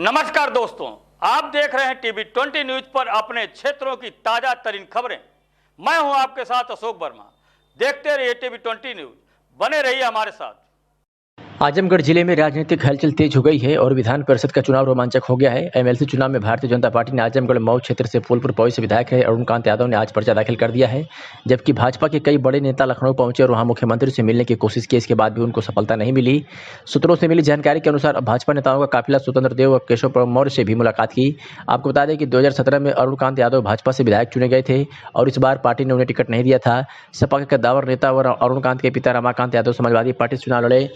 नमस्कार दोस्तों, आप देख रहे हैं टीवी 20 न्यूज पर अपने क्षेत्रों की ताजा तरीन खबरें। मैं हूं आपके साथ अशोक वर्मा। देखते रहिए टीवी 20 न्यूज, बने रहिए हमारे साथ। आजमगढ़ जिले में राजनीतिक हलचल तेज हो गई है और विधान परिषद का चुनाव रोमांचक हो गया है। एमएलसी चुनाव में भारतीय जनता पार्टी ने आजमगढ़ मऊ क्षेत्र से फूलपुर पौड़ी से विधायक रहे अरुणकांत यादव ने आज पर्चा दाखिल कर दिया है, जबकि भाजपा के कई बड़े नेता लखनऊ पहुंचे और वहां मुख्यमंत्री से मिलने की कोशिश की। इसके बाद भी उनको सफलता नहीं मिली। सूत्रों से मिली जानकारी के अनुसार भाजपा नेताओं का काफिला स्वतंत्र देव और केशव मौर्य से भी मुलाकात की। आपको बता दें कि 2017 में अरुणकांत यादव भाजपा से विधायक चुने गए थे और इस बार पार्टी ने उन्हें टिकट नहीं दिया था। सपा के कद्दावर नेता और अरुणकांत के पिता रमाकांत यादव समाजवादी पार्टी से चुनाव लड़े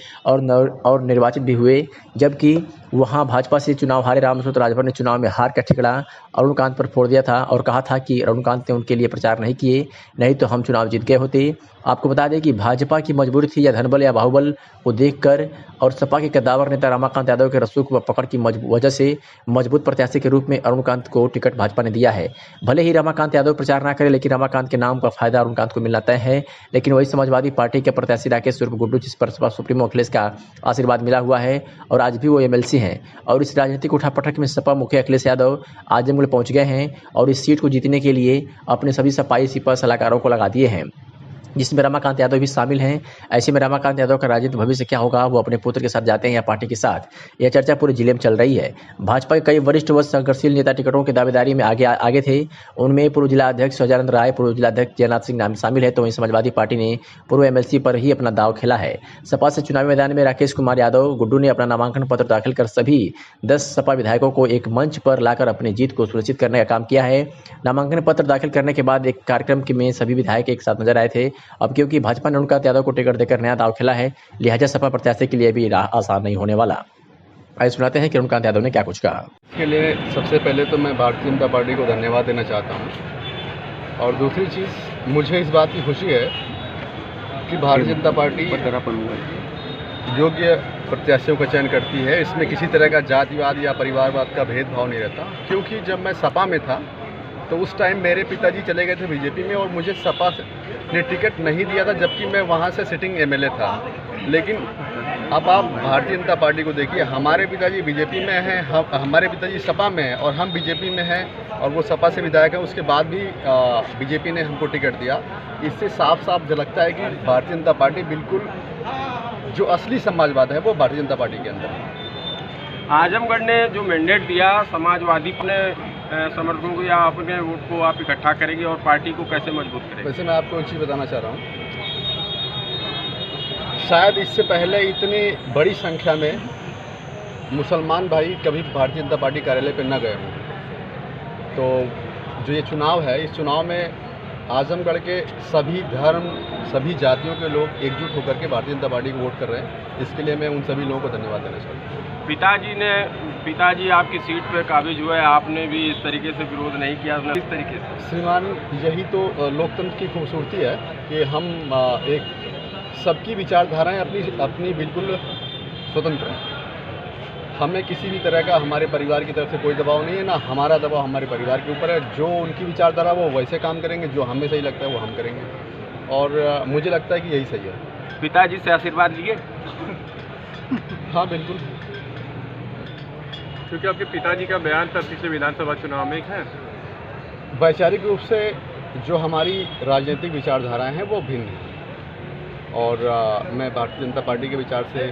और निर्वाचित भी हुए, जबकि वहां भाजपा से चुनाव हारे रामसूत्र राजभर ने चुनाव में हार का ठिकरा अरुणकांत पर फोड़ दिया था और कहा था कि अरुणकांत ने उनके लिए प्रचार नहीं किए, नहीं तो हम चुनाव जीत गए होते। आपको बता दें कि भाजपा की मजबूरी थी या धनबल या बाहुबल को देखकर और सपा के कद्दावर नेता रमाकांत यादव के रस्सों को पकड़ की वजह से मजबूत प्रत्याशी के रूप में अरुणकांत को टिकट भाजपा ने दिया है। भले ही रमाकांत यादव प्रचार न करे, लेकिन रमाकांत के नाम का फायदा अरुणकांत को मिलना तय है। लेकिन वही समाजवादी पार्टी के प्रत्याशी राकेश उर्फ गुड्डू, जिस पर सपा सुप्रीमो अखिलेश का आशीर्वाद मिला हुआ है और आज भी वो एमएलसी हैं, और इस राजनीतिक उठापटक में सपा मुखिया अखिलेश यादव आजमगढ़ पहुंच गए हैं और इस सीट को जीतने के लिए अपने सभी सपाई सिपा सलाहकारों को लगा दिए हैं, जिसमें रमाकांत यादव भी शामिल हैं। ऐसे में रमाकांत यादव का राजनीतिक भविष्य क्या होगा, वो अपने पुत्र के साथ जाते हैं या पार्टी के साथ, यह चर्चा पूरे जिले में चल रही है। भाजपा के कई वरिष्ठ व संघर्षशील नेता टिकटों की दावेदारी में आगे थे। उनमें पूर्व जिला अध्यक्ष सौजानंद राय, पूर्व जिला अध्यक्ष जयनाथ सिंह नाम शामिल है। तो वहीं समाजवादी पार्टी ने पूर्व एमएलसी पर ही अपना दाव खेला है। सपा से चुनावी मैदान में राकेश कुमार यादव गुड्डू ने अपना नामांकन पत्र दाखिल कर सभी 10 सपा विधायकों को एक मंच पर लाकर अपनी जीत को सुनिश्चित करने का काम किया है। नामांकन पत्र दाखिल करने के बाद एक कार्यक्रम में सभी विधायक एक साथ नजर आए थे। अब क्योंकि भाजपा ने अरुणकांत यादव को टिकट देकर नया दाव खेला है, लिहाजा सपा प्रत्याशी के लिए भी राह आसान नहीं होने वाला। आइए सुनाते हैं कि अरुणकांत यादव ने क्या कुछ कहा। इसके लिए सबसे पहले तो मैं भारतीय जनता पार्टी को धन्यवाद देना चाहता हूं, और दूसरी चीज़ मुझे इस बात की खुशी है कि भारतीय जनता पार्टी योग्य प्रत्याशियों का चयन करती है। इसमें किसी तरह का जातिवाद या परिवारवाद का भेदभाव नहीं रहता, क्योंकि जब मैं सपा में था तो उस टाइम मेरे पिताजी चले गए थे बीजेपी में और मुझे सपा ने टिकट नहीं दिया था, जबकि मैं वहाँ से सिटिंग एमएलए था। लेकिन अब आप भारतीय जनता पार्टी को देखिए, हमारे पिताजी बीजेपी में हैं, हमारे पिताजी सपा में हैं और हम बीजेपी में हैं, और वो सपा से विधायक हैं। उसके बाद भी बीजेपी ने हमको टिकट दिया। इससे साफ साफ झलकता है कि भारतीय जनता पार्टी बिल्कुल जो असली समाजवाद है वो भारतीय जनता पार्टी के अंदर है। आजमगढ़ ने जो मैंडेट दिया, समाजवादी अपने समर्थकों को या अपने वोट को आप इकट्ठा करेंगे और पार्टी को कैसे मजबूत करेंगे? वैसे मैं आपको एक चीज़ बताना चाह रहा हूँ, शायद इससे पहले इतनी बड़ी संख्या में मुसलमान भाई कभी भारतीय जनता पार्टी कार्यालय पर न गए हों। तो जो ये चुनाव है, इस चुनाव में आजमगढ़ के सभी धर्म, सभी जातियों के लोग एकजुट होकर के भारतीय जनता पार्टी को वोट कर रहे हैं। इसके लिए मैं उन सभी लोगों को धन्यवाद देना चाहता हूँ। पिताजी आपकी सीट पे काबिज हुए, आपने भी इस तरीके से विरोध नहीं किया, इस तरीके से। श्रीमान, यही तो लोकतंत्र की खूबसूरती है कि हम एक सबकी विचारधाराएं अपनी बिल्कुल स्वतंत्र हैं। हमें किसी भी तरह का हमारे परिवार की तरफ से कोई दबाव नहीं है, ना हमारा दबाव हमारे परिवार के ऊपर है। जो उनकी विचारधारा वो वैसे काम करेंगे, जो हमें सही लगता है वो हम करेंगे, और मुझे लगता है कि यही सही है। पिताजी से आशीर्वाद लिए? हाँ बिल्कुल, क्योंकि आपके पिताजी का बयान था पिछले विधानसभा चुनाव में है, वैचारिक रूप से जो हमारी राजनीतिक विचारधाराएं हैं वो भिन्न हैं, और मैं भारतीय जनता पार्टी के विचार से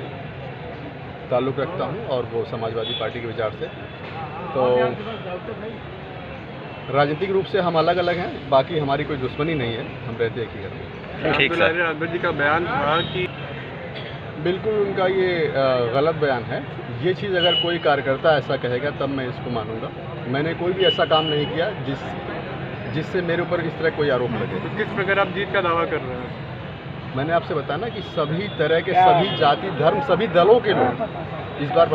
ताल्लुक़ रखता हूं और वो समाजवादी पार्टी के विचार से। तो राजनीतिक रूप से हम अलग अलग हैं, बाकी हमारी कोई दुश्मनी नहीं है, हम रहते एक ही घर में। अकबर जी का बयान था कि बिल्कुल उनका ये गलत बयान है। ये चीज़ अगर कोई कार्यकर्ता ऐसा कहेगा तब मैं इसको मानूंगा। मैंने कोई भी ऐसा काम नहीं किया जिससे मेरे ऊपर इस तरह कोई आरोप लगे। तो किस प्रकार आप जीत का दावा कर रहे हैं? मैंने आपसे बताया ना कि सभी तरह के, सभी जाति, धर्म, सभी दलों के लोग इस बार